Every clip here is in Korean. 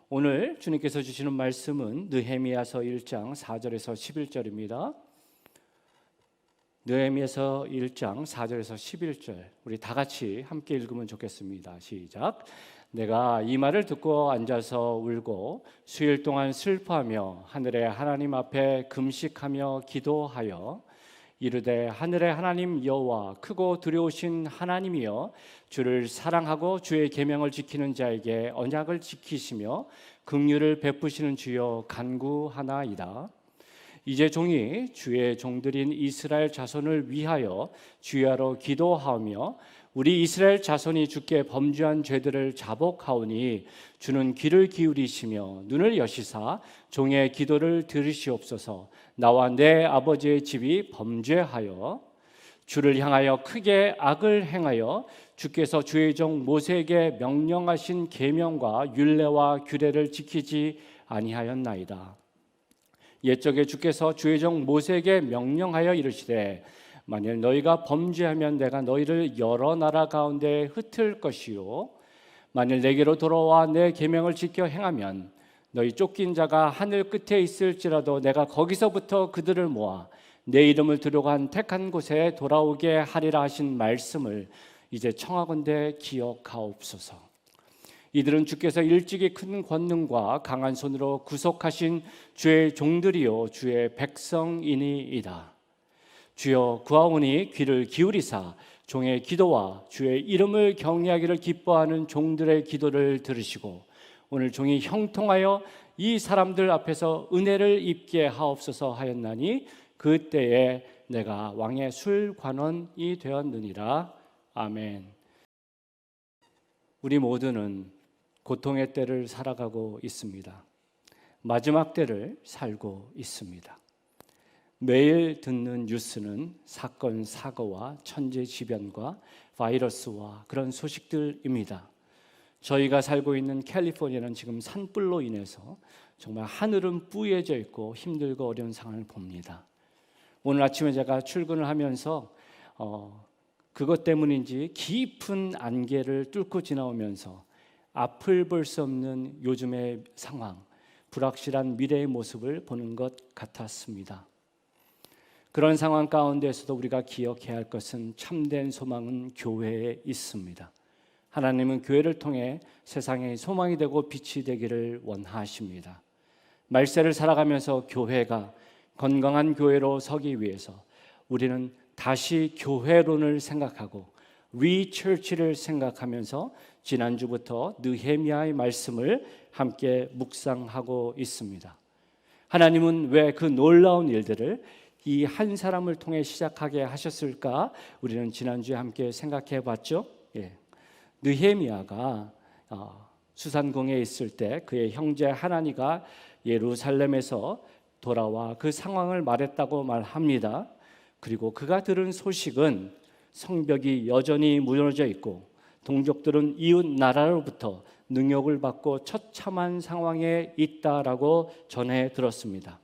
오늘 주님께서 주시는 말씀은 느헤미야서 1장 4절에서 11절입니다. 느헤미야서 1장 4절에서 11절 우리 다 같이 함께 읽으면 좋겠습니다. 시작. 내가 이 말을 듣고 앉아서 울고 수일 동안 슬퍼하며 하늘의 하나님 앞에 금식하며 기도하여 이르되 하늘의 하나님 여호와 크고 두려우신 하나님이여 주를 사랑하고 주의 계명을 지키는 자에게 언약을 지키시며 긍휼을 베푸시는 주여 간구하나이다. 이제 종이 주의 종들인 이스라엘 자손을 위하여 주야로 기도하며 우리 이스라엘 자손이 주께 범죄한 죄들을 자복하오니 주는 귀를 기울이시며 눈을 여시사 종의 기도를 들으시옵소서. 나와 내 아버지의 집이 범죄하여 주를 향하여 크게 악을 행하여 주께서 주의 종 모세에게 명령하신 계명과 율례와 규례를 지키지 아니하였나이다. 옛적에 주께서 주의 종 모세에게 명령하여 이르시되 만일 너희가 범죄하면 내가 너희를 여러 나라 가운데 흩을 것이요 만일 내게로 돌아와 내 계명을 지켜 행하면 너희 쫓긴 자가 하늘 끝에 있을지라도 내가 거기서부터 그들을 모아 내 이름을 두려고 한 택한 곳에 돌아오게 하리라 하신 말씀을 이제 청하건대 기억하옵소서. 이들은 주께서 일찍이 큰 권능과 강한 손으로 구속하신 주의 종들이요 주의 백성이니이다. 주여 구하오니 귀를 기울이사 종의 기도와 주의 이름을 경외하기를 기뻐하는 종들의 기도를 들으시고 오늘 종이 형통하여 이 사람들 앞에서 은혜를 입게 하옵소서 하였나니 그때에 내가 왕의 술관원이 되었느니라. 아멘. 우리 모두는 고통의 때를 살아가고 있습니다. 마지막 때를 살고 있습니다. 매일 듣는 뉴스는 사건, 사고와 천재지변과 바이러스와 그런 소식들입니다. 저희가 살고 있는 캘리포니아는 지금 산불로 인해서 정말 하늘은 뿌얘져 있고 힘들고 어려운 상황을 봅니다. 오늘 아침에 제가 출근을 하면서 그것 때문인지 깊은 안개를 뚫고 지나오면서 앞을 볼 수 없는 요즘의 상황, 불확실한 미래의 모습을 보는 것 같았습니다. 그런 상황 가운데서도 우리가 기억해야 할 것은 참된 소망은 교회에 있습니다. 하나님은 교회를 통해 세상의 소망이 되고 빛이 되기를 원하십니다. 말세를 살아가면서 교회가 건강한 교회로 서기 위해서 우리는 다시 교회론을 생각하고 리처치를 생각하면서 지난주부터 느헤미야의 말씀을 함께 묵상하고 있습니다. 하나님은 왜 그 놀라운 일들을 이 한 사람을 통해 시작하게 하셨을까? 우리는 지난주에 함께 생각해 봤죠. 느헤미야가 수산궁에 있을 때 그의 형제 하나니가 예루살렘에서 돌아와 그 상황을 말했다고 말합니다. 그리고 그가 들은 소식은 성벽이 여전히 무너져 있고 동족들은 이웃 나라로부터 능욕을 받고 처참한 상황에 있다라고 전해 들었습니다.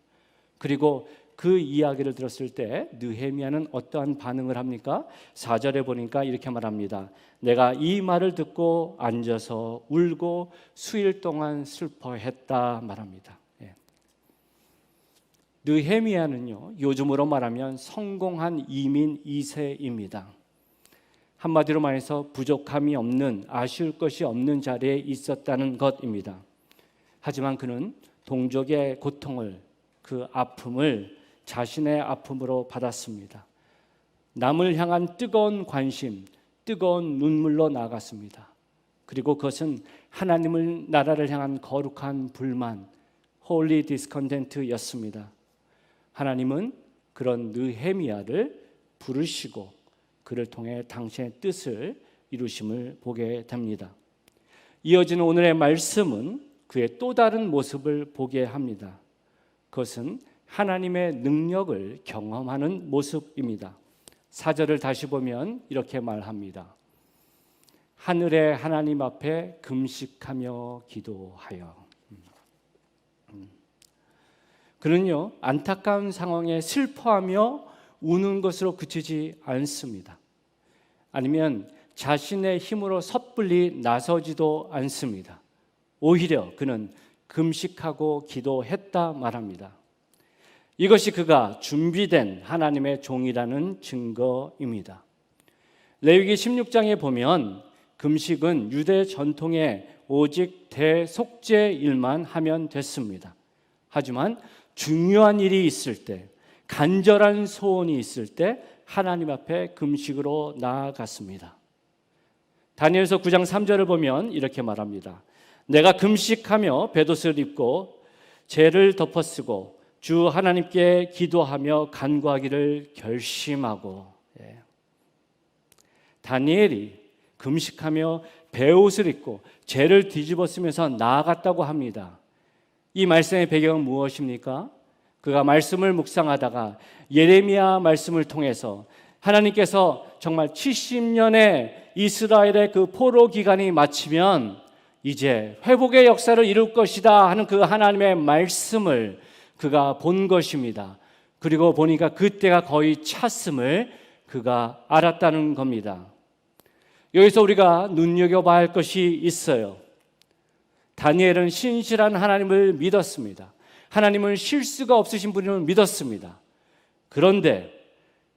그리고 그 이야기를 들었을 때 느헤미야는 어떠한 반응을 합니까? 4절에 보니까 이렇게 말합니다. 내가 이 말을 듣고 앉아서 울고 수일 동안 슬퍼했다 말합니다. 느헤미야는요, 요즘으로 말하면 성공한 이민 2세입니다. 한마디로 말해서 부족함이 없는, 아쉬울 것이 없는 자리에 있었다는 것입니다. 하지만 그는 동족의 고통을, 그 아픔을 자신의 아픔으로 받았습니다. 남을 향한 뜨거운 관심, 뜨거운 눈물로 나아갔습니다. 그리고 그것은 하나님을 나라를 향한 거룩한 불만, 홀리 디스컨텐트였습니다. 하나님은 그런 느헤미야를 부르시고 그를 통해 당신의 뜻을 이루심을 보게 됩니다. 이어지는 오늘의 말씀은 그의 또 다른 모습을 보게 합니다. 그것은 하나님의 능력을 경험하는 모습입니다. 4절을 다시 보면 이렇게 말합니다. 하늘의 하나님 앞에 금식하며 기도하여. 그는요, 안타까운 상황에 슬퍼하며 우는 것으로 그치지 않습니다. 아니면 자신의 힘으로 섣불리 나서지도 않습니다. 오히려 그는 금식하고 기도했다 말합니다. 이것이 그가 준비된 하나님의 종이라는 증거입니다. 레위기 16장에 보면 금식은 유대 전통에 오직 대속죄 일만 하면 됐습니다. 하지만 중요한 일이 있을 때, 간절한 소원이 있을 때 하나님 앞에 금식으로 나아갔습니다. 다니엘서 9장 3절을 보면 이렇게 말합니다. 내가 금식하며 베옷을 입고 죄를 덮어쓰고 주 하나님께 기도하며 간구하기를 결심하고. 다니엘이 금식하며 베옷을 입고 죄를 뒤집어 쓰면서 나아갔다고 합니다. 이 말씀의 배경은 무엇입니까? 그가 말씀을 묵상하다가 예레미야 말씀을 통해서 하나님께서 정말 70년의 이스라엘의 그 포로 기간이 마치면 이제 회복의 역사를 이룰 것이다 하는 그 하나님의 말씀을 그가 본 것입니다. 그리고 보니까 그때가 거의 찼음을 그가 알았다는 겁니다. 여기서 우리가 눈여겨봐야 할 것이 있어요. 다니엘은 신실한 하나님을 믿었습니다. 하나님은 실수가 없으신 분임을 믿었습니다. 그런데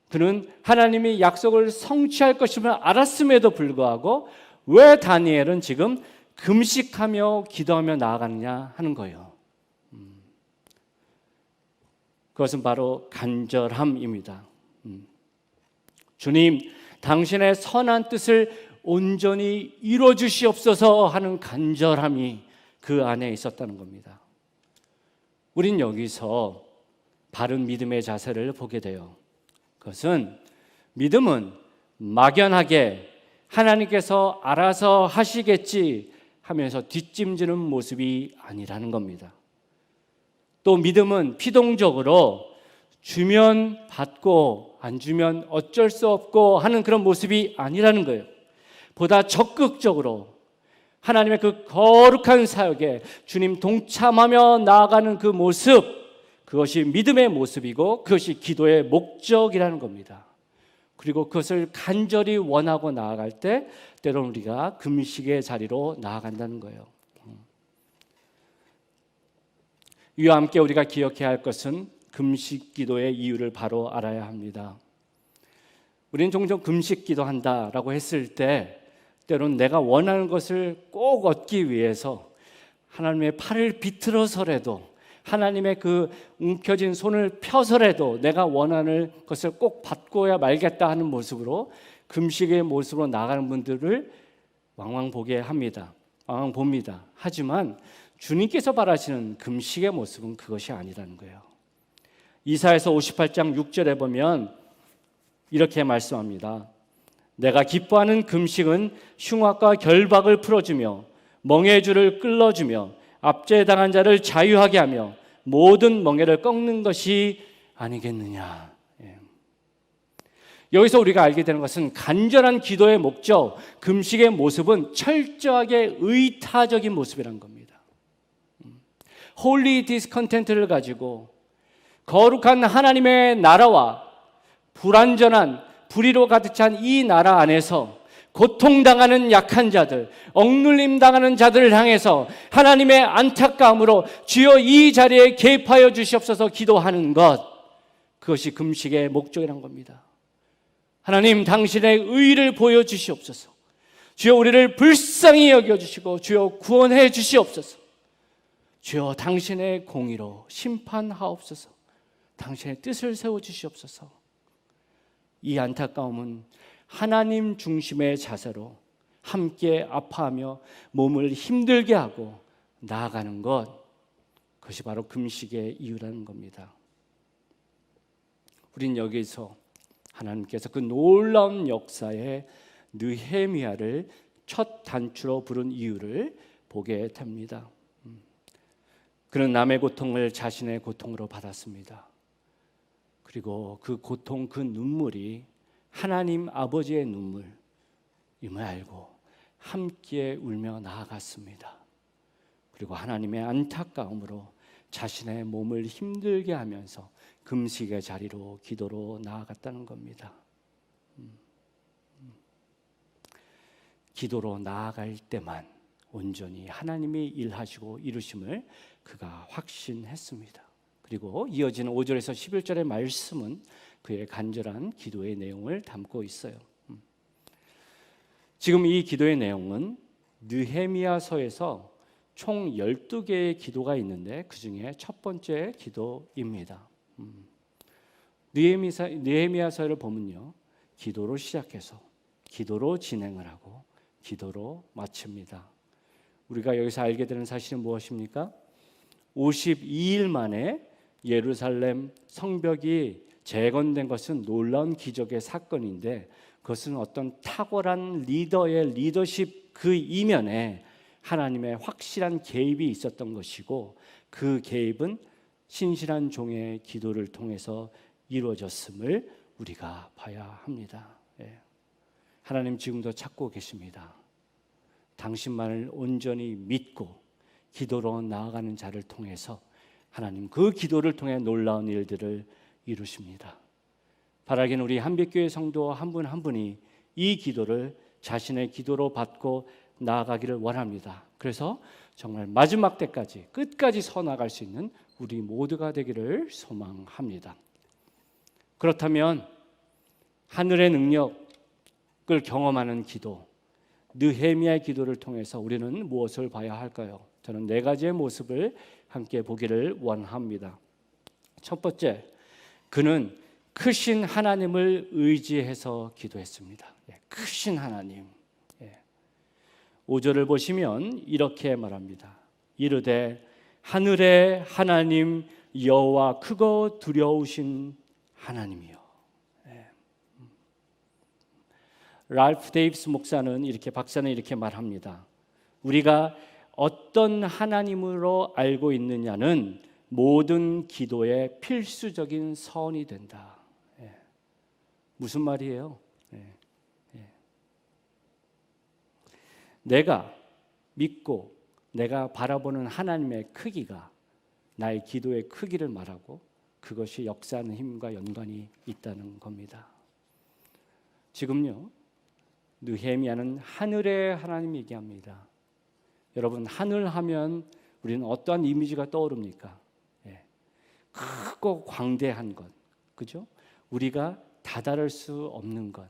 그는 하나님이 약속을 성취할 것임을 알았음에도 불구하고 왜 다니엘은 지금 금식하며 기도하며 나아가느냐 하는 거예요. 그것은 바로 간절함입니다. 주님, 당신의 선한 뜻을 온전히 이루어 주시옵소서 하는 간절함이 그 안에 있었다는 겁니다. 우린 여기서 바른 믿음의 자세를 보게 돼요. 그것은 믿음은 막연하게 하나님께서 알아서 하시겠지 하면서 뒷짐지는 모습이 아니라는 겁니다. 또 믿음은 피동적으로 주면 받고 안 주면 어쩔 수 없고 하는 그런 모습이 아니라는 거예요. 보다 적극적으로 하나님의 그 거룩한 사역에 주님 동참하며 나아가는 그 모습, 그것이 믿음의 모습이고 그것이 기도의 목적이라는 겁니다. 그리고 그것을 간절히 원하고 나아갈 때 때로는 우리가 금식의 자리로 나아간다는 거예요. 이와 함께 우리가 기억해야 할 것은 금식 기도의 이유를 바로 알아야 합니다. 우리는 종종 금식 기도한다라고 했을 때 때로는 내가 원하는 것을 꼭 얻기 위해서 하나님의 팔을 비틀어서라도 하나님의 그 움켜진 손을 펴서라도 내가 원하는 것을 꼭 받고야 말겠다 하는 모습으로 금식의 모습으로 나가는 분들을 왕왕 보게 합니다. 왕왕 봅니다. 하지만 주님께서 바라시는 금식의 모습은 그것이 아니라는 거예요. 이사야서 58장 6절에 보면 이렇게 말씀합니다. 내가 기뻐하는 금식은 흉악과 결박을 풀어주며 멍에의 줄을 끌어주며 압제당한 자를 자유하게 하며 모든 멍에를 꺾는 것이 아니겠느냐. 여기서 우리가 알게 되는 것은 간절한 기도의 목적, 금식의 모습은 철저하게 의타적인 모습이라는 겁니다. 홀리 디스컨텐트를 가지고 거룩한 하나님의 나라와 불완전한 불의로 가득 찬 이 나라 안에서 고통당하는 약한 자들, 억눌림 당하는 자들을 향해서 하나님의 안타까움으로 주여 이 자리에 개입하여 주시옵소서 기도하는 것, 그것이 금식의 목적이란 겁니다. 하나님, 당신의 의를 보여주시옵소서. 주여 우리를 불쌍히 여겨주시고 주여 구원해 주시옵소서. 주여 당신의 공의로 심판하옵소서. 당신의 뜻을 세워주시옵소서. 이 안타까움은 하나님 중심의 자세로 함께 아파하며 몸을 힘들게 하고 나아가는 것, 그것이 바로 금식의 이유라는 겁니다. 우린 여기서 하나님께서 그 놀라운 역사의 느헤미야를 첫 단추로 부른 이유를 보게 됩니다. 그는 남의 고통을 자신의 고통으로 받았습니다. 그리고 그 고통, 그 눈물이 하나님 아버지의 눈물임을 알고 함께 울며 나아갔습니다. 그리고 하나님의 안타까움으로 자신의 몸을 힘들게 하면서 금식의 자리로 기도로 나아갔다는 겁니다. 기도로 나아갈 때만 온전히 하나님이 일하시고 이루심을 그가 확신했습니다. 그리고 이어지는 5절에서 11절의 말씀은 그의 간절한 기도의 내용을 담고 있어요. 지금 이 기도의 내용은 느헤미야서에서 총 12개의 기도가 있는데 그 중에 첫 번째 기도입니다. 느헤미야서를 보면요, 기도로 시작해서 기도로 진행을 하고 기도로 마칩니다. 우리가 여기서 알게 되는 사실은 무엇입니까? 52일 만에 예루살렘 성벽이 재건된 것은 놀라운 기적의 사건인데, 그것은 어떤 탁월한 리더의 리더십 그 이면에 하나님의 확실한 개입이 있었던 것이고, 그 개입은 신실한 종의 기도를 통해서 이루어졌음을 우리가 봐야 합니다. 하나님 지금도 찾고 계십니다. 당신만을 온전히 믿고 기도로 나아가는 자를 통해서 하나님 그 기도를 통해 놀라운 일들을 이루십니다. 바라기는 우리 한빛교회 성도 한 분 한 분이 이 기도를 자신의 기도로 받고 나아가기를 원합니다. 그래서 정말 마지막 때까지 끝까지 서나갈 수 있는 우리 모두가 되기를 소망합니다. 그렇다면 하늘의 능력을 경험하는 기도, 느헤미야의 기도를 통해서 우리는 무엇을 봐야 할까요? 저는 4가지의 모습을 함께 보기를 원합니다. 첫 번째, 그는 크신 하나님을 의지해서 기도했습니다. 크신 하나님. 5절을 보시면 이렇게 말합니다. 이르되 하늘의 하나님 여호와 크고 두려우신 하나님이요. 랄프 데이비스 박사는 이렇게 말합니다. 우리가 어떤 하나님으로 알고 있느냐는 모든 기도의 필수적인 선이 된다. 무슨 말이에요? 내가 믿고 내가 바라보는 하나님의 크기가 나의 기도의 크기를 말하고 그것이 역사하는 힘과 연관이 있다는 겁니다. 지금요, 느헤미야는 하늘의 하나님 얘기합니다. 여러분, 하늘 하면 우리는 어떠한 이미지가 떠오릅니까? 크고 광대한 것, 그죠? 우리가 다다를 수 없는 것.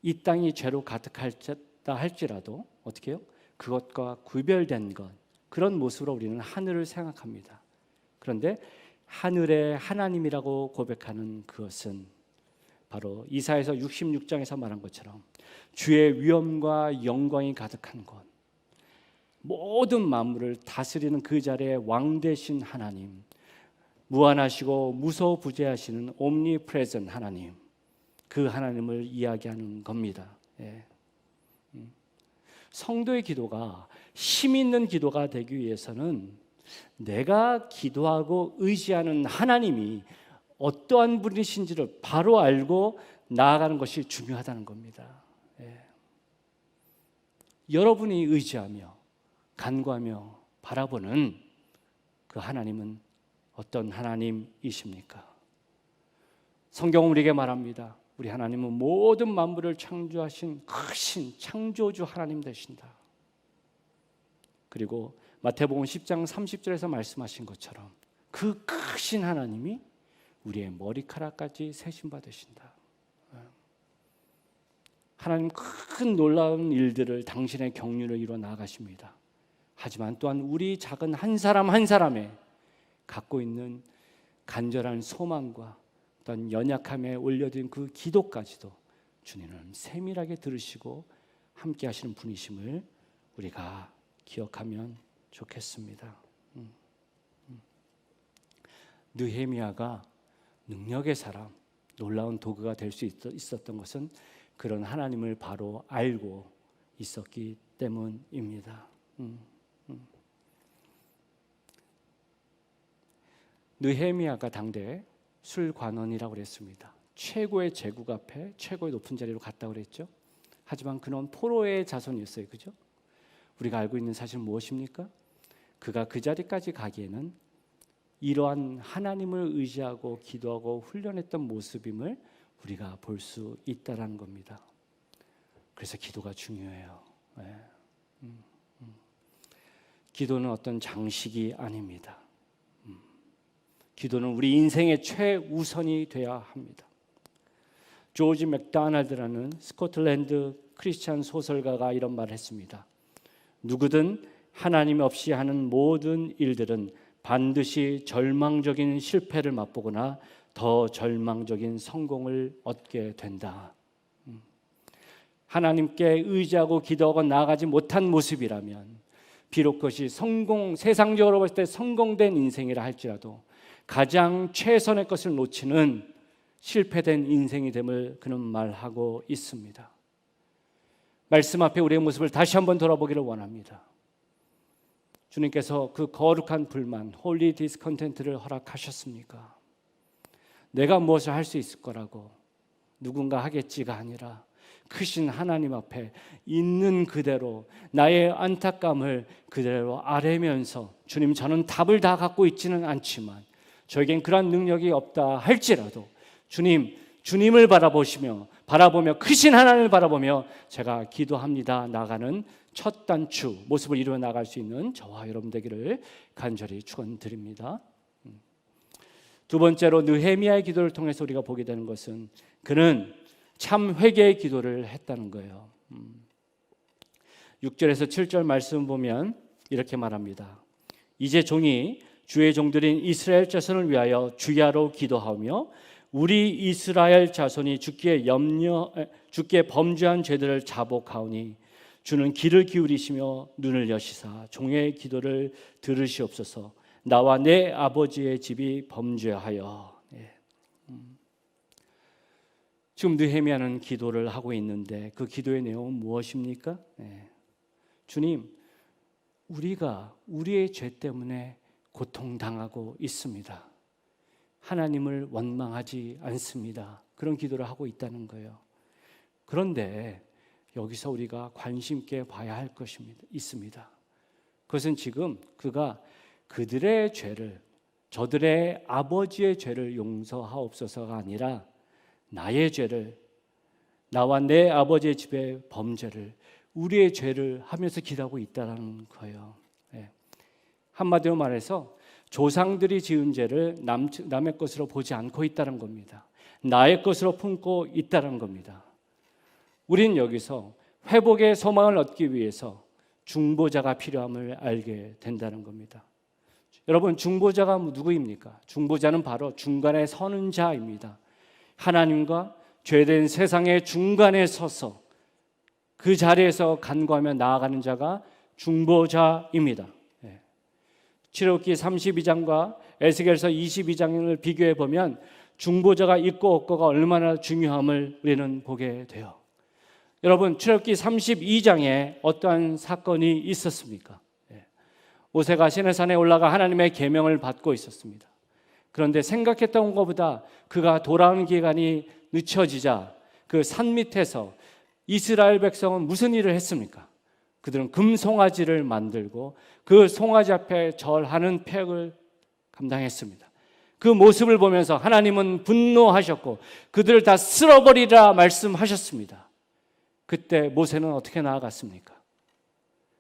이 땅이 죄로 가득하다 할지라도 어떻게 해요? 그것과 구별된 것, 그런 모습으로 우리는 하늘을 생각합니다. 그런데 하늘의 하나님이라고 고백하는 그것은 바로 이사야서 66장에서 말한 것처럼 주의 위엄과 영광이 가득한 곳, 모든 만물을 다스리는 그 자리에 왕 되신 하나님, 무한하시고 무소부재하시는 옴니프레젠 하나님, 그 하나님을 이야기하는 겁니다. 성도의 기도가 힘 있는 기도가 되기 위해서는 내가 기도하고 의지하는 하나님이 어떠한 분이신지를 바로 알고 나아가는 것이 중요하다는 겁니다. 여러분이 의지하며 간구하며 바라보는 그 하나님은 어떤 하나님이십니까? 성경은 우리에게 말합니다. 우리 하나님은 모든 만물을 창조하신 크신 창조주 하나님 되신다. 그리고 마태복음 10장 30절에서 말씀하신 것처럼 그 크신 하나님이 우리의 머리카락까지 세신 받으신다. 하나님 큰 놀라운 일들을 당신의 경륜을 이루어 나가십니다. 하지만 또한 우리 작은 한 사람 한 사람의 갖고 있는 간절한 소망과 어떤 연약함에 올려진 그 기도까지도 주님은 세밀하게 들으시고 함께 하시는 분이심을 우리가 기억하면 좋겠습니다. 느헤미야가 능력의 사람, 놀라운 도구가 될 수 있었던 것은 그런 하나님을 바로 알고 있었기 때문입니다. 느헤미야가 당대 술관원이라고 그랬습니다. 최고의 제국 앞에 최고의 높은 자리로 갔다고 그랬죠. 하지만 그는 포로의 자손이었어요. 그죠? 우리가 알고 있는 사실은 무엇입니까? 그가 그 자리까지 가기에는 이러한 하나님을 의지하고 기도하고 훈련했던 모습임을 우리가 볼 수 있다는 겁니다. 그래서 기도가 중요해요. 기도는 어떤 장식이 아닙니다. 기도는 우리 인생의 최우선이 되어야 합니다. 조지 맥도날드라는 스코틀랜드 크리스찬 소설가가 이런 말을 했습니다. 누구든 하나님 없이 하는 모든 일들은 반드시 절망적인 실패를 맛보거나 더 절망적인 성공을 얻게 된다. 하나님께 의지하고 기도하고 나아가지 못한 모습이라면 비록 그것이 세상적으로 봤을 때 성공된 인생이라 할지라도 가장 최선의 것을 놓치는 실패된 인생이 됨을 그는 말하고 있습니다. 말씀 앞에 우리의 모습을 다시 한번 돌아보기를 원합니다. 주님께서 그 거룩한 불만, 홀리 디스컨텐트를 허락하셨습니까? 내가 무엇을 할 수 있을 거라고 누군가 하겠지가 아니라 크신 하나님 앞에 있는 그대로 나의 안타까움을 그대로 아뢰면서 주님, 저는 답을 다 갖고 있지는 않지만 저에겐 그런 능력이 없다 할지라도 주님을 바라보며 크신 하나님을 바라보며 제가 기도합니다 나가는 첫 단추 모습을 이루어 나갈 수 있는 저와 여러분 되기를 간절히 축원드립니다. 두 번째로 느헤미야의 기도를 통해서 우리가 보게 되는 것은 그는 참 회개의 기도를 했다는 거예요. 6절에서 7절 말씀 보면 이렇게 말합니다. 이제 종이 주의 종들인 이스라엘 자손을 위하여 주야로 기도하며 우리 이스라엘 자손이 주께 범죄한 죄들을 자복하오니 주는 귀를 기울이시며 눈을 여시사 종의 기도를 들으시옵소서. 나와 내 아버지의 집이 범죄하여. 지금 느헤미야는 기도를 하고 있는데 그 기도의 내용은 무엇입니까? 주님, 우리가 우리의 죄 때문에 고통당하고 있습니다. 하나님을 원망하지 않습니다. 그런 기도를 하고 있다는 거예요. 그런데 여기서 우리가 관심 있게 봐야 할 것이 있습니다. 그것은 지금 그가 그들의 죄를, 저들의 아버지의 죄를 용서하옵소서가 아니라 나의 죄를, 나와 내 아버지의 집의 범죄를, 우리의 죄를 하면서 기도하고 있다는 거예요. 한마디로 말해서 조상들이 지은 죄를 남의 것으로 보지 않고 있다는 겁니다. 나의 것으로 품고 있다는 겁니다. 우리는 여기서 회복의 소망을 얻기 위해서 중보자가 필요함을 알게 된다는 겁니다. 여러분, 중보자가 누구입니까? 중보자는 바로 중간에 서는 자입니다. 하나님과 죄된 세상의 중간에 서서 그 자리에서 간구하며 나아가는 자가 중보자입니다. 출애굽기 32장과 에스겔서 22장을 비교해 보면 중보자가 있고 없고가 얼마나 중요함을 우리는 보게 돼요. 여러분, 출애굽기 32장에 어떠한 사건이 있었습니까? 모세가 시내산에 올라가 하나님의 계명을 받고 있었습니다. 그런데 생각했던 것보다 그가 돌아오는 기간이 늦춰지자 그 산 밑에서 이스라엘 백성은 무슨 일을 했습니까? 그들은 금송아지를 만들고 그 송아지 앞에 절하는 폐역을 감당했습니다. 그 모습을 보면서 하나님은 분노하셨고 그들을 다 쓸어버리라 말씀하셨습니다. 그때 모세는 어떻게 나아갔습니까?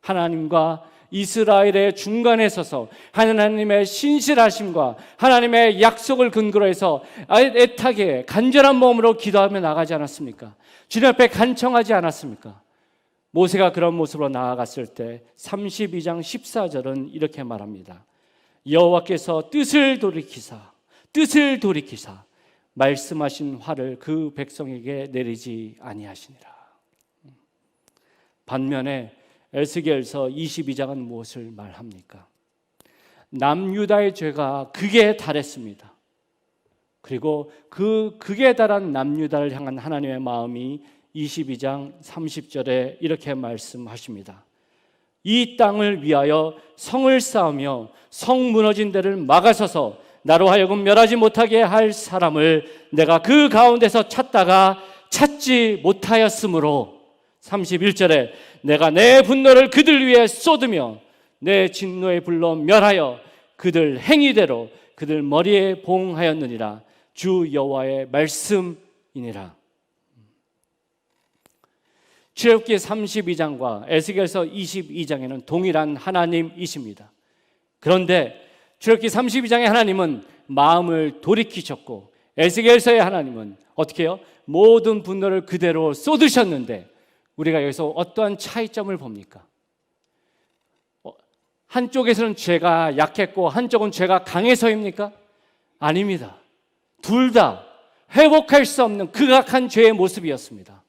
하나님과 이스라엘의 중간에 서서 하나님의 신실하심과 하나님의 약속을 근거로 해서 애타게 간절한 마음으로 기도하며 나가지 않았습니까? 주님 앞에 간청하지 않았습니까? 모세가 그런 모습으로 나아갔을 때 32장 14절은 이렇게 말합니다. 여호와께서 뜻을 돌이키사 말씀하신 화를 그 백성에게 내리지 아니하시니라. 반면에 에스겔서 22장은 무엇을 말합니까? 남유다의 죄가 극에 달했습니다. 그리고 그 극에 달한 남유다를 향한 하나님의 마음이 22장 30절에 이렇게 말씀하십니다. 이 땅을 위하여 성을 쌓으며 성 무너진 데를 막아서서 나로 하여금 멸하지 못하게 할 사람을 내가 그 가운데서 찾다가 찾지 못하였으므로 31절에 내가 내 분노를 그들 위에 쏟으며 내 진노의 불로 멸하여 그들 행위대로 그들 머리에 봉하였느니라. 주 여호와의 말씀이니라. 출애굽기 32장과 에스겔서 22장에는 동일한 하나님이십니다. 그런데 출애굽기 32장의 하나님은 마음을 돌이키셨고 에스겔서의 하나님은 어떻게 해요? 모든 분노를 그대로 쏟으셨는데 우리가 여기서 어떠한 차이점을 봅니까? 한쪽에서는 죄가 약했고 한쪽은 죄가 강해서입니까? 아닙니다. 둘 다 회복할 수 없는 극악한 죄의 모습이었습니다.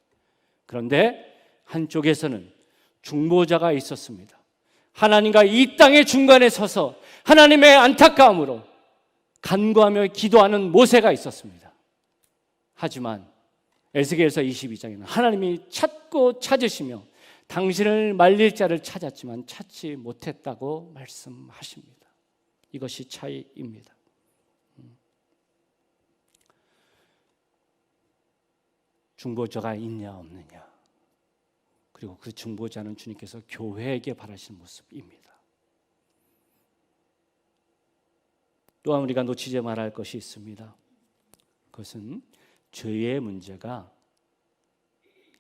그런데 한쪽에서는 중보자가 있었습니다. 하나님과 이 땅의 중간에 서서 하나님의 안타까움으로 간구하며 기도하는 모세가 있었습니다. 하지만 에스겔서 22장에는 하나님이 찾고 찾으시며 당신을 말릴 자를 찾았지만 찾지 못했다고 말씀하십니다. 이것이 차이입니다. 중보자가 있냐 없느냐, 그리고 그 중보자는 주님께서 교회에게 바라시는 모습입니다. 또한 우리가 놓치지 말아야 할 것이 있습니다. 그것은 죄의 문제가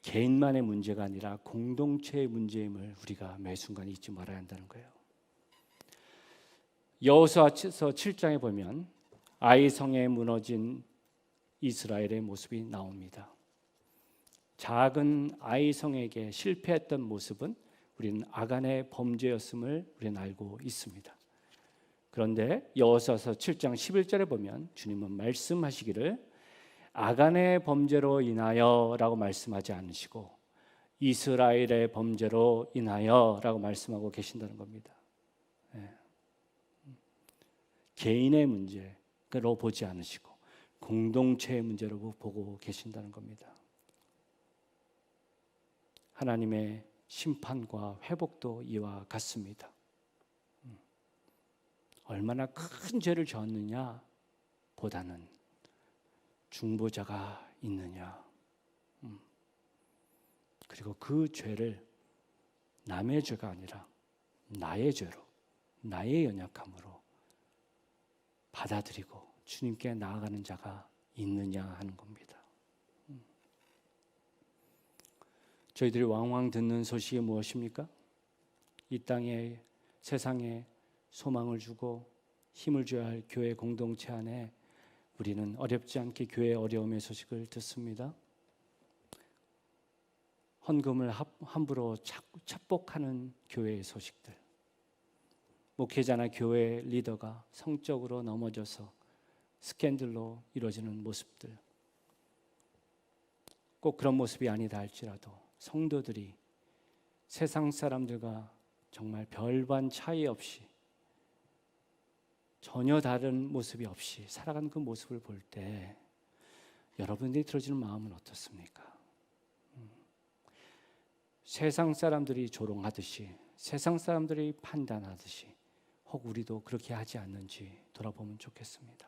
개인만의 문제가 아니라 공동체의 문제임을 우리가 매 순간 잊지 말아야 한다는 거예요. 여호수아서 7장에 보면 아이성에 무너진 이스라엘의 모습이 나옵니다. 작은 아이성에게 실패했던 모습은 우리는 아간의 범죄였음을 우리는 알고 있습니다. 그런데 여호수아서 7장 11절에 보면 주님은 말씀하시기를 아간의 범죄로 인하여 라고 말씀하지 않으시고 이스라엘의 범죄로 인하여 라고 말씀하고 계신다는 겁니다. 개인의 문제로 보지 않으시고 공동체의 문제로 보고 계신다는 겁니다. 하나님의 심판과 회복도 이와 같습니다. 얼마나 큰 죄를 지었느냐 보다는 중보자가 있느냐, 그리고 그 죄를 남의 죄가 아니라 나의 죄로, 나의 연약함으로 받아들이고 주님께 나아가는 자가 있느냐 하는 겁니다. 저희들이 왕왕 듣는 소식이 무엇입니까? 이 땅에, 세상에 소망을 주고 힘을 줘야 할 교회 공동체 안에 우리는 어렵지 않게 교회의 어려움의 소식을 듣습니다. 헌금을 함부로 착복하는 교회의 소식들, 목회자나 교회 리더가 성적으로 넘어져서 스캔들로 이루어지는 모습들, 꼭 그런 모습이 아니다 할지라도 성도들이 세상 사람들과 정말 별반 차이 없이 전혀 다른 모습이 없이 살아가는 그 모습을 볼 때 여러분들이 들어지는 마음은 어떻습니까? 세상 사람들이 조롱하듯이, 세상 사람들이 판단하듯이 혹 우리도 그렇게 하지 않는지 돌아보면 좋겠습니다.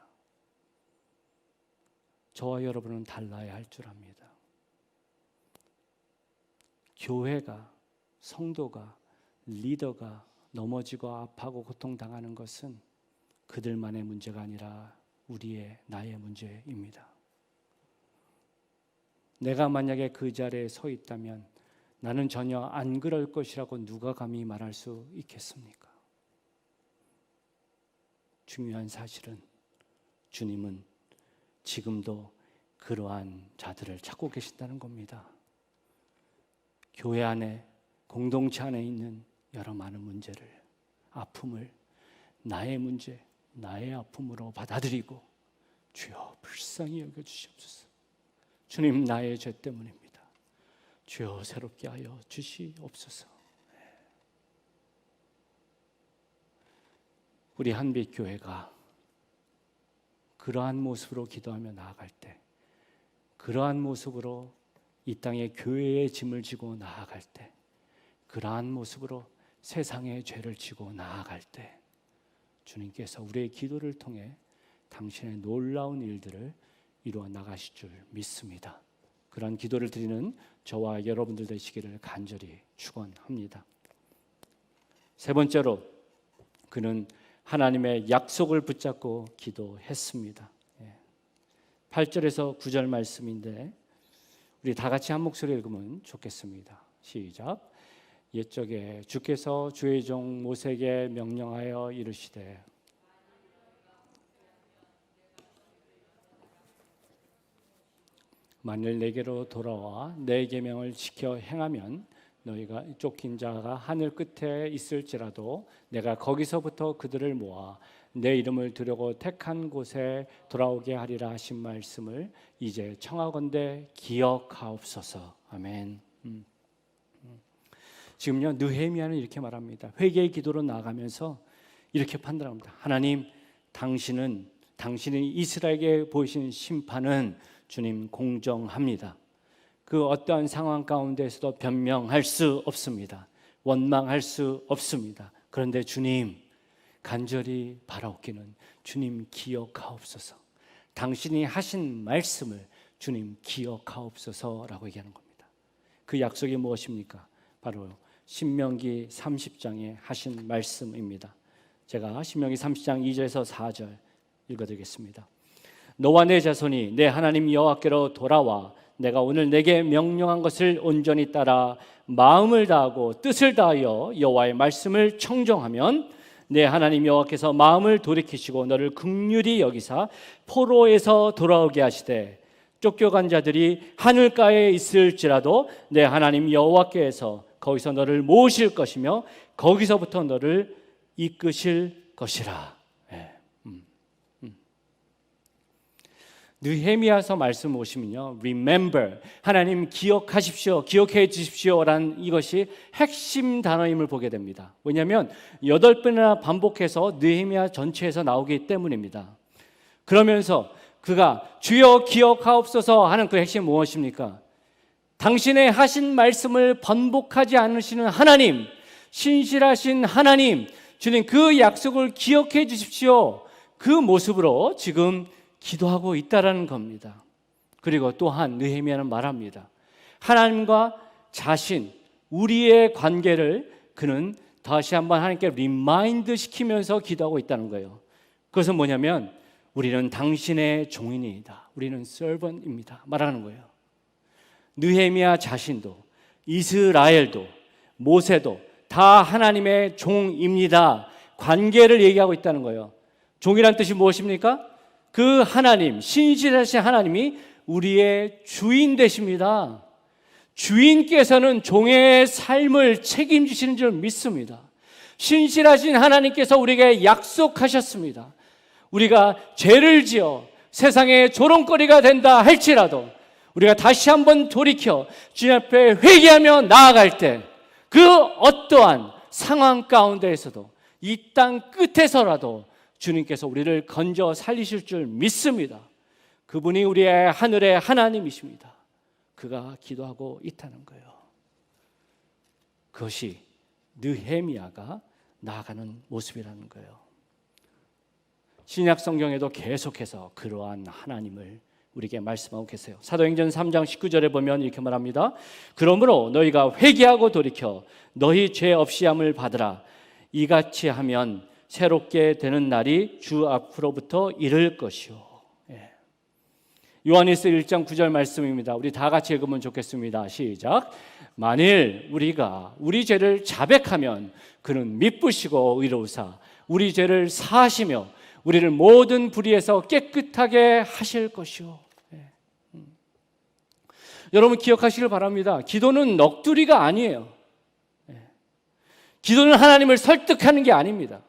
저와 여러분은 달라야 할 줄 압니다. 교회가, 성도가, 리더가 넘어지고 아파하고 고통당하는 것은 그들만의 문제가 아니라 우리의, 나의 문제입니다. 내가 만약에 그 자리에 서 있다면 나는 전혀 안 그럴 것이라고 누가 감히 말할 수 있겠습니까? 중요한 사실은 주님은 지금도 그러한 자들을 찾고 계신다는 겁니다. 교회 안에, 공동체 안에 있는 여러 많은 문제를, 아픔을 나의 문제, 나의 아픔으로 받아들이고 주여 불쌍히 여겨주시옵소서. 주님, 나의 죄 때문입니다. 주여 새롭게 하여 주시옵소서. 우리 한빛교회가 그러한 모습으로 기도하며 나아갈 때, 그러한 모습으로 이 땅의 교회의 짐을 지고 나아갈 때, 그러한 모습으로 세상의 죄를 지고 나아갈 때 주님께서 우리의 기도를 통해 당신의 놀라운 일들을 이루어 나가실 줄 믿습니다. 그러한 기도를 드리는 저와 여러분들 되시기를 간절히 축원합니다. 세 번째로 그는 하나님의 약속을 붙잡고 기도했습니다. 8절에서 9절 말씀인데 우리 다 같이 한 목소리 읽으면 좋겠습니다. 시작. 옛적에 주께서 주의 종 모세에게 명령하여 이르시되 만일 내게로 돌아와 내 계명을 지켜 행하면 너희가 쫓긴 자가 하늘 끝에 있을지라도 내가 거기서부터 그들을 모아 내 이름을 두려고 택한 곳에 돌아오게 하리라 하신 말씀을 이제 청하건대 기억하옵소서. 아멘. 지금요 느헤미야는 이렇게 말합니다. 회개의 기도로 나아가면서 이렇게 판단합니다. 하나님, 당신이 이스라엘에게 보이신 심판은 주님 공정합니다. 그 어떠한 상황 가운데서도 변명할 수 없습니다. 원망할 수 없습니다. 그런데 주님, 간절히 바라옵기는 주님 기억하옵소서. 당신이 하신 말씀을 주님 기억하옵소서라고 얘기하는 겁니다. 그 약속이 무엇입니까? 바로 신명기 30장에 하신 말씀입니다. 제가 신명기 30장 2절에서 4절 읽어드리겠습니다. 너와 내 자손이 내 하나님 여호와께로 돌아와 내가 오늘 내게 명령한 것을 온전히 따라 마음을 다하고 뜻을 다하여 여호와의 말씀을 청정하면 내 하나님 여호와께서 마음을 돌이키시고 너를 긍휼히 여기사 포로에서 돌아오게 하시되 쫓겨간 자들이 하늘가에 있을지라도 내 하나님 여호와께서 거기서 너를 모으실 것이며 거기서부터 너를 이끄실 것이라. 느헤미야서 말씀 보시면요, remember, 하나님 기억하십시오, 기억해 주십시오라는 이것이 핵심 단어임을 보게 됩니다. 왜냐하면 8번이나 반복해서 느헤미야 전체에서 나오기 때문입니다. 그러면서 그가 주여 기억하옵소서 하는 그 핵심이 무엇입니까? 당신의 하신 말씀을 번복하지 않으시는 하나님, 신실하신 하나님, 주님 그 약속을 기억해 주십시오. 그 모습으로 지금 기도하고 있다라는 겁니다. 그리고 또한 느헤미야는 말합니다. 하나님과 자신, 우리의 관계를 그는 다시 한번 하나님께 리마인드 시키면서 기도하고 있다는 거예요. 그것은 뭐냐면 우리는 당신의 종이니이다. 우리는 servant입니다. 말하는 거예요. 느헤미야 자신도 이스라엘도 모세도 다 하나님의 종입니다. 관계를 얘기하고 있다는 거예요. 종이란 뜻이 무엇입니까? 그 하나님, 신실하신 하나님이 우리의 주인 되십니다. 주인께서는 종의 삶을 책임지시는 줄 믿습니다. 신실하신 하나님께서 우리에게 약속하셨습니다. 우리가 죄를 지어 세상의 조롱거리가 된다 할지라도 우리가 다시 한번 돌이켜 주님 앞에 회개하며 나아갈 때 그 어떠한 상황 가운데에서도 이 땅 끝에서라도 주님께서 우리를 건져 살리실 줄 믿습니다. 그분이 우리의 하늘의 하나님이십니다. 그가 기도하고 있다는 거예요. 그것이 느헤미야가 나아가는 모습이라는 거예요. 신약 성경에도 계속해서 그러한 하나님을 우리에게 말씀하고 계세요. 사도행전 3장 19절에 보면 이렇게 말합니다. 그러므로 너희가 회개하고 돌이켜 너희 죄 없이 함을 받으라. 이같이 하면 새롭게 되는 날이 주 앞으로부터 이를 것이요. 요한일서 1장 9절 말씀입니다. 우리 다 같이 읽으면 좋겠습니다. 시작. 만일 우리가 우리 죄를 자백하면 그는 미쁘시고 의로우사 우리 죄를 사하시며 우리를 모든 불의에서 깨끗하게 하실 것이요. 여러분 기억하시길 바랍니다. 기도는 넋두리가 아니에요. 기도는 하나님을 설득하는 게 아닙니다.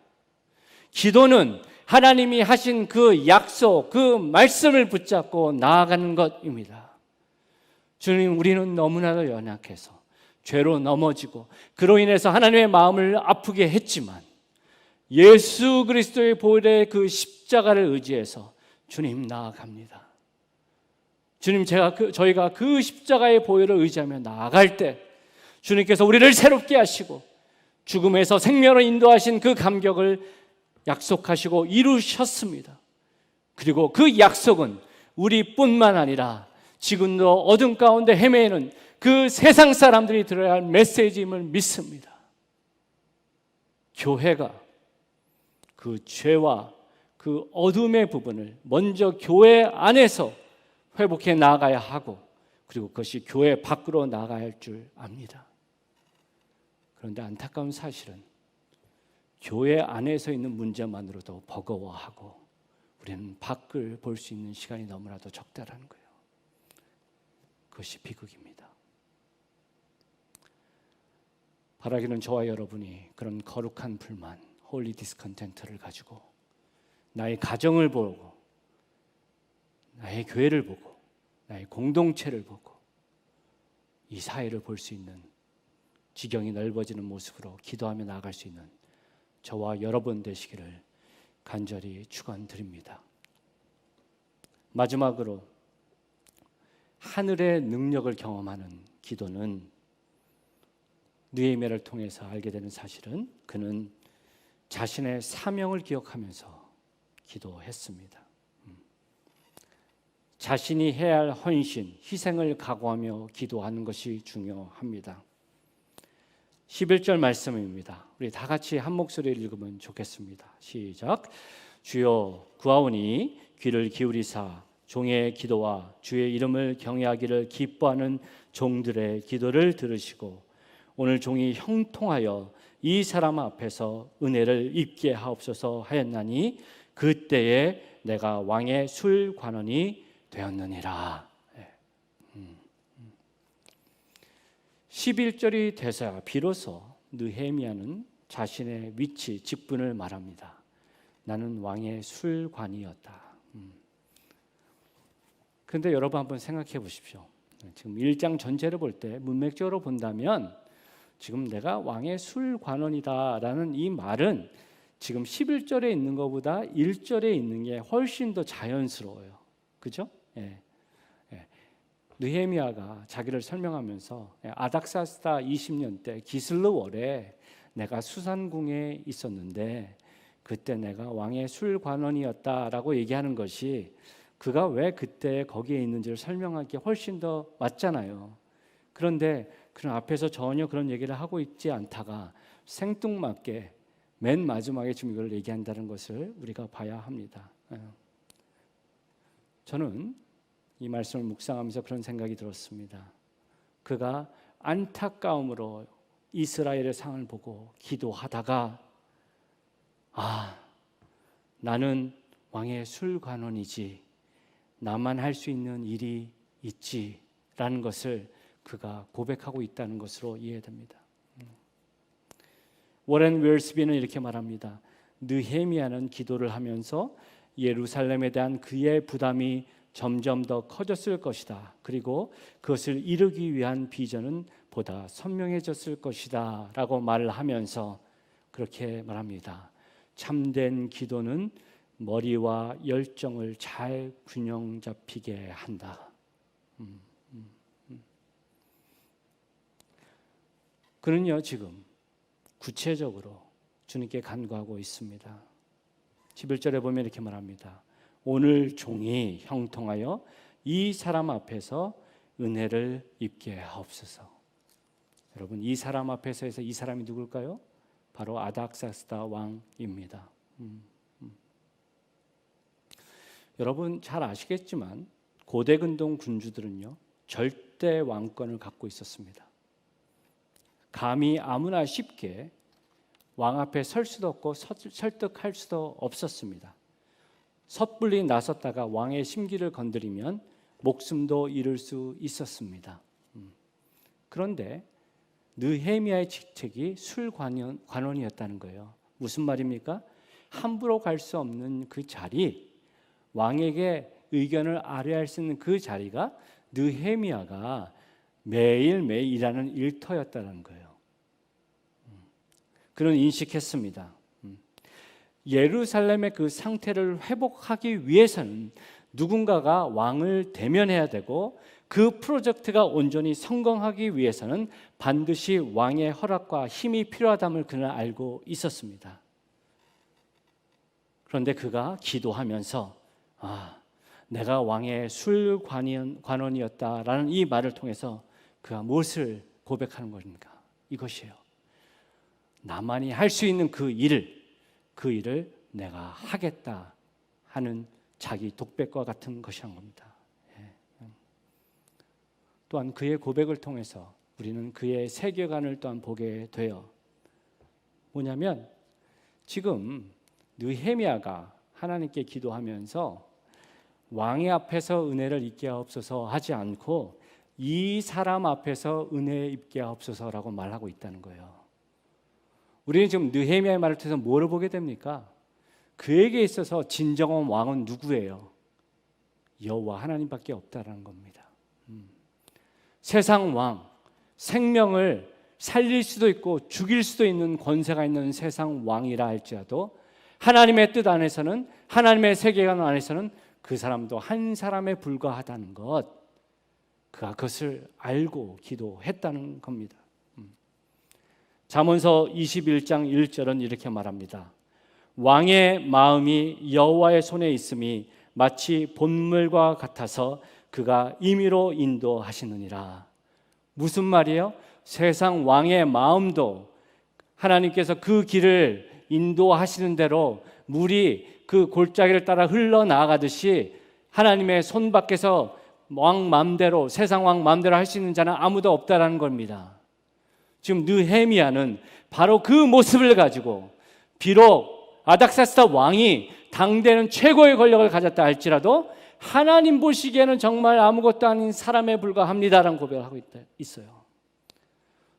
기도는 하나님이 하신 그 약속, 그 말씀을 붙잡고 나아가는 것입니다. 주님, 우리는 너무나도 연약해서 죄로 넘어지고 그로 인해서 하나님의 마음을 아프게 했지만 예수 그리스도의 보혈의 그 십자가를 의지해서 주님 나아갑니다. 주님, 저희가 그 십자가의 보혈을 의지하며 나아갈 때 주님께서 우리를 새롭게 하시고 죽음에서 생명으로 인도하신 그 감격을 약속하시고 이루셨습니다. 그리고 그 약속은 우리뿐만 아니라 지금도 어둠 가운데 헤매는 그 세상 사람들이 들어야 할 메시지임을 믿습니다. 교회가 그 죄와 그 어둠의 부분을 먼저 교회 안에서 회복해 나가야 하고 그리고 그것이 교회 밖으로 나가야 할 줄 압니다. 그런데 안타까운 사실은 교회 안에서 있는 문제만으로도 버거워하고 우리는 밖을 볼 수 있는 시간이 너무나도 적다라는 거예요. 그것이 비극입니다. 바라기는 저와 여러분이 그런 거룩한 불만, 홀리 디스컨텐트를 가지고 나의 가정을 보고 나의 교회를 보고 나의 공동체를 보고 이 사회를 볼 수 있는 지경이 넓어지는 모습으로 기도하며 나아갈 수 있는 저와 여러분 되시기를 간절히 축원드립니다. 마지막으로 하늘의 능력을 경험하는 기도는 느헤미야를 통해서 알게 되는 사실은 그는 자신의 사명을 기억하면서 기도했습니다. 자신이 해야 할 헌신, 희생을 각오하며 기도하는 것이 중요합니다. 11절 말씀입니다. 우리 다 같이 한 목소리를 읽으면 좋겠습니다. 시작. 주여 구하오니 귀를 기울이사 종의 기도와 주의 이름을 경외하기를 기뻐하는 종들의 기도를 들으시고 오늘 종이 형통하여 이 사람 앞에서 은혜를 입게 하옵소서 하였나니 그때에 내가 왕의 술관원이 되었느니라. 11절이 돼서야 비로소 느헤미야는 자신의 위치, 직분을 말합니다. 나는 왕의 술관이었다. 그런데 여러분 한번 생각해 보십시오. 지금 1장 전체를 볼 때 문맥적으로 본다면 지금 내가 왕의 술관원이다라는 이 말은 지금 11절에 있는 것보다 1절에 있는 게 훨씬 더 자연스러워요. 그죠? 예. 느헤미야가 자기를 설명하면서 아닥사스다 20년 때 기슬르월에 내가 수산궁에 있었는데 그때 내가 왕의 술관원이었다라고 얘기하는 것이 그가 왜 그때 거기에 있는지를 설명하기에 훨씬 더 맞잖아요. 그런데 그런 앞에서 전혀 그런 얘기를 하고 있지 않다가 생뚱맞게 맨 마지막에 지금 이걸 얘기한다는 것을 우리가 봐야 합니다. 저는 이 말씀을 묵상하면서 그런 생각이 들었습니다. 그가 안타까움으로 이스라엘의 상을 보고 기도하다가 나는 왕의 술관원이지 나만 할 수 있는 일이 있지라는 것을 그가 고백하고 있다는 것으로 이해됩니다. 워렌 웰스비는 이렇게 말합니다. 느헤미야는 기도를 하면서 예루살렘에 대한 그의 부담이 점점 더 커졌을 것이다. 그리고 그것을 이루기 위한 비전은 보다 선명해졌을 것이다 라고 말을 하면서 그렇게 말합니다. 참된 기도는 머리와 열정을 잘 균형 잡히게 한다. 그는요 지금 구체적으로 주님께 간구하고 있습니다. 11절에 보면 이렇게 말합니다. 오늘 종이 형통하여 이 사람 앞에서 은혜를 입게 하옵소서. 여러분 이 사람 앞에서 해서 이 사람이 누굴까요? 바로 아닥사스다 왕입니다. 여러분 잘 아시겠지만 고대 근동 군주들은요 절대 왕권을 갖고 있었습니다. 감히 아무나 쉽게 왕 앞에 설 수도 없고 설득할 수도 없었습니다. 섣불리 나섰다가 왕의 심기를 건드리면 목숨도 잃을 수 있었습니다. 그런데 느헤미야의 직책이 술관원이었다는 거예요. 무슨 말입니까? 함부로 갈 수 없는 그 자리, 왕에게 의견을 아뢰할 수 있는 그 자리가 느헤미야가 매일매일 일하는 일터였다는 거예요. 그는 인식했습니다. 예루살렘의 그 상태를 회복하기 위해서는 누군가가 왕을 대면해야 되고 그 프로젝트가 온전히 성공하기 위해서는 반드시 왕의 허락과 힘이 필요하다는 그는 알고 있었습니다. 그런데 그가 기도하면서 내가 왕의 술관원이었다라는 이 말을 통해서 그가 무엇을 고백하는 것입니까? 이것이에요. 나만이 할 수 있는 그 일을 내가 하겠다 하는 자기 독백과 같은 것이란 겁니다. 또한 그의 고백을 통해서 우리는 그의 세계관을 또한 보게 돼요. 뭐냐면 지금 느헤미야가 하나님께 기도하면서 왕의 앞에서 은혜를 입게 하옵소서 하지 않고 이 사람 앞에서 은혜 입게 하옵소서라고 말하고 있다는 거예요. 우리는 지금 느헤미야의 말을 통해서 뭐를 보게 됩니까? 그에게 있어서 진정한 왕은 누구예요? 여호와 하나님밖에 없다라는 겁니다. 세상 왕, 생명을 살릴 수도 있고 죽일 수도 있는 권세가 있는 세상 왕이라 할지라도 하나님의 뜻 안에서는, 하나님의 세계관 안에서는 그 사람도 한 사람에 불과하다는 것, 그가 그것을 알고 기도했다는 겁니다. 잠언서 21장 1절은 이렇게 말합니다. 왕의 마음이 여호와의 손에 있음이 마치 본물과 같아서 그가 임의로 인도하시느니라. 무슨 말이에요? 세상 왕의 마음도 하나님께서 그 길을 인도하시는 대로 물이 그 골짜기를 따라 흘러나가듯이 하나님의 손 밖에서 왕 마음대로, 세상 왕 마음대로 할 수 있는 자는 아무도 없다라는 겁니다. 지금 느헤미야는 바로 그 모습을 가지고 비록 아닥사스다 왕이 당대는 최고의 권력을 가졌다 할지라도 하나님 보시기에는 정말 아무것도 아닌 사람에 불과합니다라는 고백을 하고 있어요.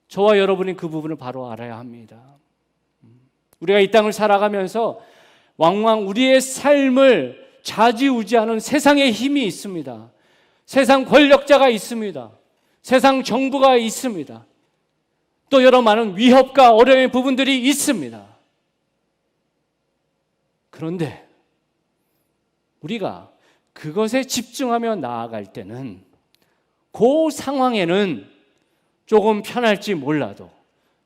저와 여러분이 그 부분을 바로 알아야 합니다. 우리가 이 땅을 살아가면서 왕왕 우리의 삶을 좌지우지하는 세상의 힘이 있습니다. 세상 권력자가 있습니다. 세상 정부가 있습니다. 또 여러 많은 위협과 어려움의 부분들이 있습니다. 그런데 우리가 그것에 집중하며 나아갈 때는 그 상황에는 조금 편할지 몰라도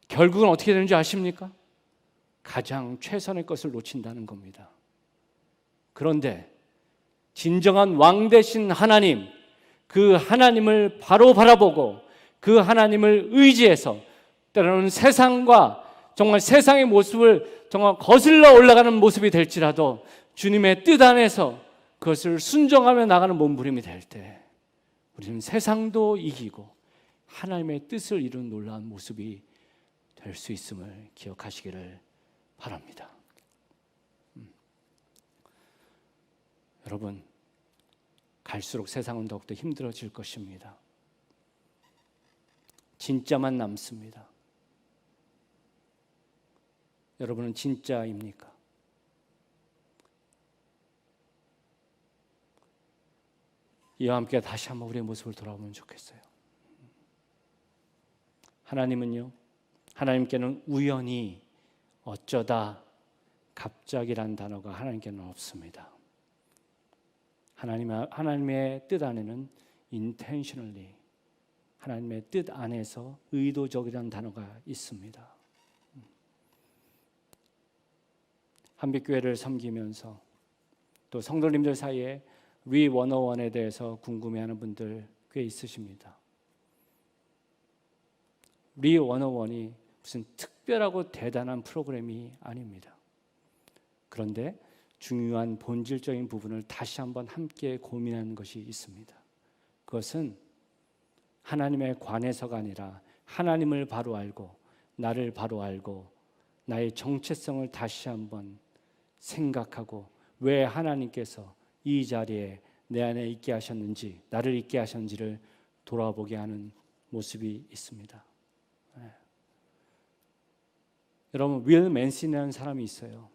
결국은 어떻게 되는지 아십니까? 가장 최선의 것을 놓친다는 겁니다. 그런데 진정한 왕 되신 하나님, 그 하나님을 바로 바라보고 그 하나님을 의지해서 때로는 세상과 정말 세상의 모습을 정말 거슬러 올라가는 모습이 될지라도 주님의 뜻 안에서 그것을 순종하며 나가는 몸부림이 될 때 우리는 세상도 이기고 하나님의 뜻을 이룬 놀라운 모습이 될 수 있음을 기억하시기를 바랍니다. 여러분, 갈수록 세상은 더욱더 힘들어질 것입니다. 진짜만 남습니다. 여러분은 진짜입니까? 이와 함께 다시 한번 우리의 모습을 돌아보면 좋겠어요. 하나님은요, 하나님께는 우연히, 어쩌다, 갑자기란 단어가 하나님께는 없습니다. 하나님의 뜻 안에는 intentionally, 하나님의 뜻 안에서 의도적이라는 단어가 있습니다. 한빛교회를 섬기면서 또 성도님들 사이에 리101에 대해서 궁금해하는 분들 꽤 있으십니다. 리101이 무슨 특별하고 대단한 프로그램이 아닙니다. 그런데 중요한 본질적인 부분을 다시 한번 함께 고민하는 것이 있습니다. 그것은 하나님의 관해서가 아니라 하나님을 바로 알고 나를 바로 알고 나의 정체성을 다시 한번 생각하고 왜 하나님께서 이 자리에 내 안에 있게 하셨는지, 나를 있게 하셨는지를 돌아보게 하는 모습이 있습니다. 여러분, 윌 맨슨이라는 사람이 있어요.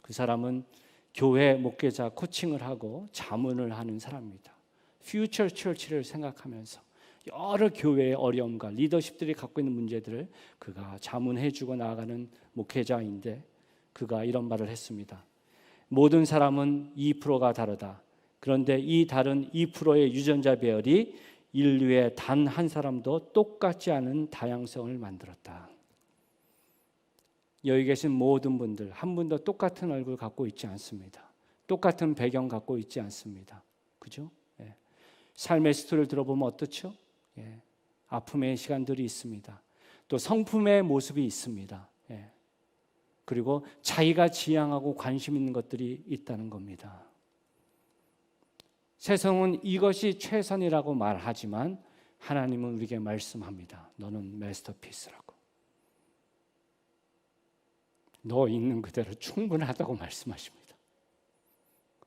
그 사람은 교회 목회자 코칭을 하고 자문을 하는 사람입니다. 퓨처 처치를 생각하면서 여러 교회의 어려움과 리더십들이 갖고 있는 문제들을 그가 자문해주고 나아가는 목회자인데 그가 이런 말을 했습니다. 모든 사람은 2%가 다르다. 그런데 이 다른 2%의 유전자 배열이 인류의 단 한 사람도 똑같지 않은 다양성을 만들었다. 여기 계신 모든 분들 한 분도 똑같은 얼굴 갖고 있지 않습니다. 똑같은 배경 갖고 있지 않습니다. 그죠? 예. 삶의 스토리를 들어보면 어떻죠? 예. 아픔의 시간들이 있습니다. 또 성품의 모습이 있습니다. 예. 그리고 자기가 지향하고 관심 있는 것들이 있다는 겁니다. 세상은 이것이 최선이라고 말하지만 하나님은 우리에게 말씀합니다. 너는 마스터피스라고. 너 있는 그대로 충분하다고 말씀하십니다.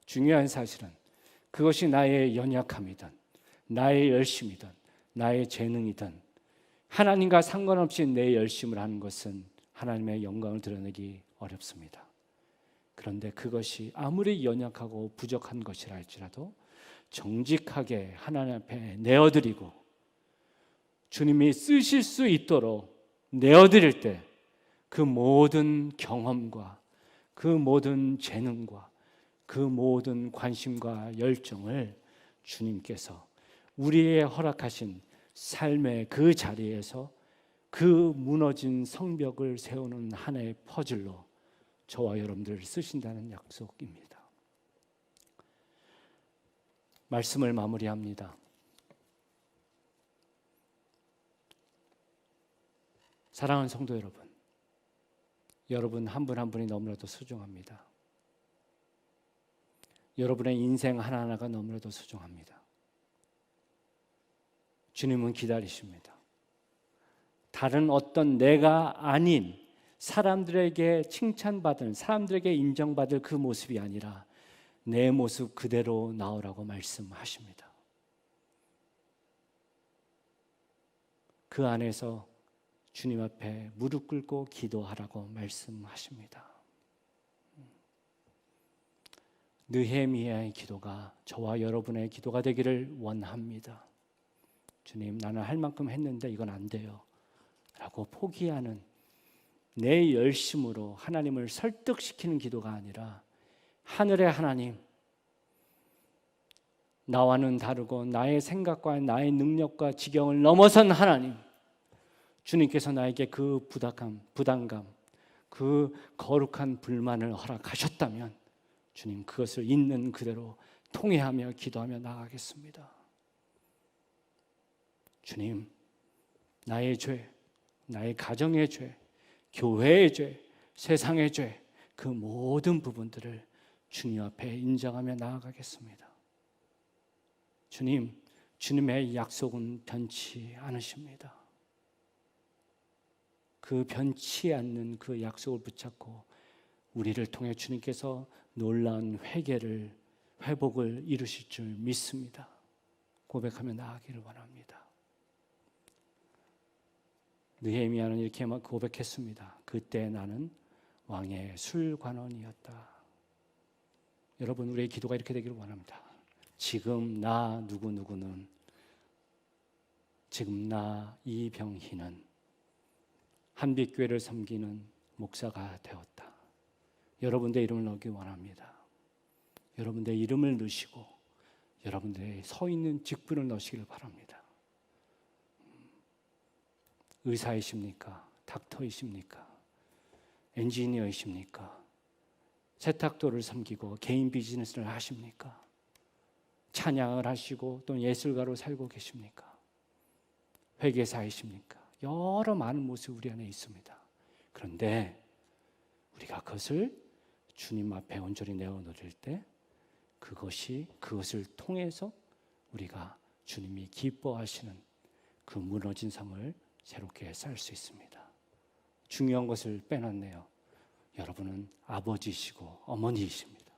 중요한 사실은 그것이 나의 연약함이든 나의 열심이든 나의 재능이든 하나님과 상관없이 내 열심을 하는 것은 하나님의 영광을 드러내기 어렵습니다. 그런데 그것이 아무리 연약하고 부족한 것이라 할지라도 정직하게 하나님 앞에 내어드리고 주님이 쓰실 수 있도록 내어드릴 때 그 모든 경험과 그 모든 재능과 그 모든 관심과 열정을 주님께서 우리의 허락하신 삶의 그 자리에서 그 무너진 성벽을 세우는 하나의 퍼즐로 저와 여러분들을 쓰신다는 약속입니다. 말씀을 마무리합니다. 사랑하는 성도 여러분, 여러분 한 분 한 분이 너무나도 소중합니다. 여러분의 인생 하나하나가 너무나도 소중합니다. 주님은 기다리십니다. 다른 어떤 내가 아닌 사람들에게 칭찬받을, 사람들에게 인정받을 그 모습이 아니라 내 모습 그대로 나오라고 말씀하십니다. 그 안에서 주님 앞에 무릎 꿇고 기도하라고 말씀하십니다. 느헤미야의 기도가 저와 여러분의 기도가 되기를 원합니다. 주님, 나는 할 만큼 했는데 이건 안 돼요 라고 포기하는 내 열심으로 하나님을 설득시키는 기도가 아니라 하늘의 하나님, 나와는 다르고 나의 생각과 나의 능력과 지경을 넘어선 하나님, 주님께서 나에게 그 부담감, 그 거룩한 불만을 허락하셨다면 주님 그것을 있는 그대로 통회하며 기도하며 나가겠습니다. 주님, 나의 죄, 나의 가정의 죄, 교회의 죄, 세상의 죄, 그 모든 부분들을 주님 앞에 인정하며 나아가겠습니다. 주님, 주님의 약속은 변치 않으십니다. 그 변치 않는 그 약속을 붙잡고 우리를 통해 주님께서 놀라운 회복을 이루실 줄 믿습니다. 고백하며 나아가기를 원합니다. 느헤미야는 이렇게 고백했습니다. 그때 나는 왕의 술관원이었다. 여러분, 우리의 기도가 이렇게 되기를 원합니다. 지금 나 누구누구는, 지금 나 이병희는 한빛교회를 섬기는 목사가 되었다. 여러분들의 이름을 넣기 원합니다. 여러분들의 이름을 넣으시고 여러분들의 서 있는 직분을 넣으시길 바랍니다. 의사이십니까? 닥터이십니까? 엔지니어이십니까? 세탁도를 섬기고 개인 비즈니스를 하십니까? 찬양을 하시고 또 예술가로 살고 계십니까? 회계사이십니까? 여러 많은 모습이 우리 안에 있습니다. 그런데 우리가 그것을 주님 앞에 온전히 내어놓을 때 그것을 통해서 우리가 주님이 기뻐하시는 그 무너진 성을 새롭게 쌓을 수 있습니다. 중요한 것을 빼놨네요. 여러분은 아버지시고 어머니이십니다.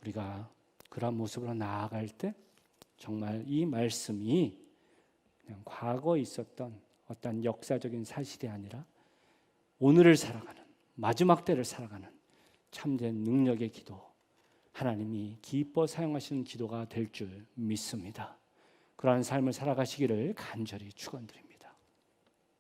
우리가 그런 모습으로 나아갈 때 정말 이 말씀이 그냥 과거에 있었던 어떤 역사적인 사실이 아니라 오늘을 살아가는, 마지막 때를 살아가는 참된 능력의 기도, 하나님이 기뻐 사용하시는 기도가 될 줄 믿습니다. 그러한 삶을 살아가시기를 간절히 축원드립니다.